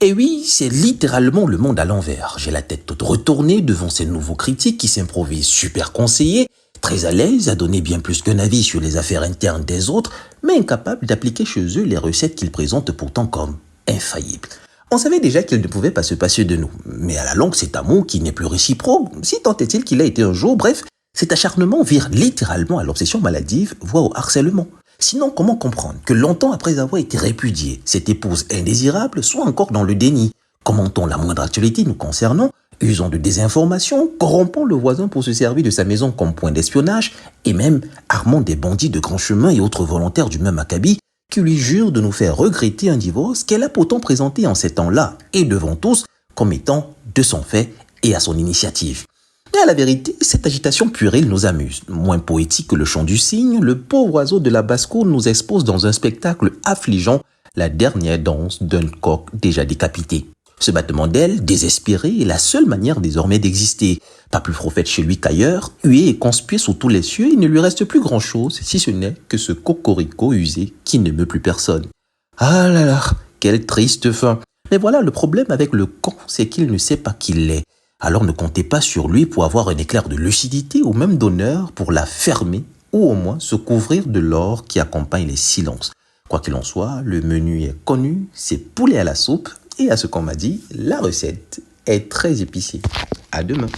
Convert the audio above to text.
Et oui, c'est littéralement le monde à l'envers. J'ai la tête toute retournée devant ces nouveaux critiques qui s'improvisent super conseillers, très à l'aise à donner bien plus qu'un avis sur les affaires internes des autres, mais incapables d'appliquer chez eux les recettes qu'ils présentent pourtant comme infaillibles. On savait déjà qu'ils ne pouvaient pas se passer de nous, mais à la longue cet amour qui n'est plus réciproque, si tant est-il qu'il a été un jour, bref, cet acharnement vire littéralement à l'obsession maladive, voire au harcèlement. Sinon, comment comprendre que longtemps après avoir été répudié, cette épouse indésirable soit encore dans le déni? Commentons la moindre actualité nous concernant, usant de désinformation, corrompant le voisin pour se servir de sa maison comme point d'espionnage, et même armant des bandits de grand chemin et autres volontaires du même acabit qui lui jurent de nous faire regretter un divorce qu'elle a pourtant présenté en ces temps-là et devant tous comme étant de son fait et à son initiative. Et à la vérité, cette agitation puérile nous amuse. Moins poétique que le chant du cygne, le pauvre oiseau de la basse-cour nous expose dans un spectacle affligeant la dernière danse d'un coq déjà décapité. Ce battement d'ailes, désespéré, est la seule manière désormais d'exister. Pas plus prophète chez lui qu'ailleurs, hué et conspué sous tous les cieux, il ne lui reste plus grand-chose, si ce n'est que ce cocorico usé qui ne meut plus personne. Ah là là, quelle triste fin. Mais voilà, le problème avec le con, c'est qu'il ne sait pas qui l'est. Alors ne comptez pas sur lui pour avoir un éclair de lucidité ou même d'honneur pour la fermer ou au moins se couvrir de l'or qui accompagne les silences. Quoi qu'il en soit, le menu est connu, c'est poulet à la soupe et à ce qu'on m'a dit, la recette est très épicée. À demain.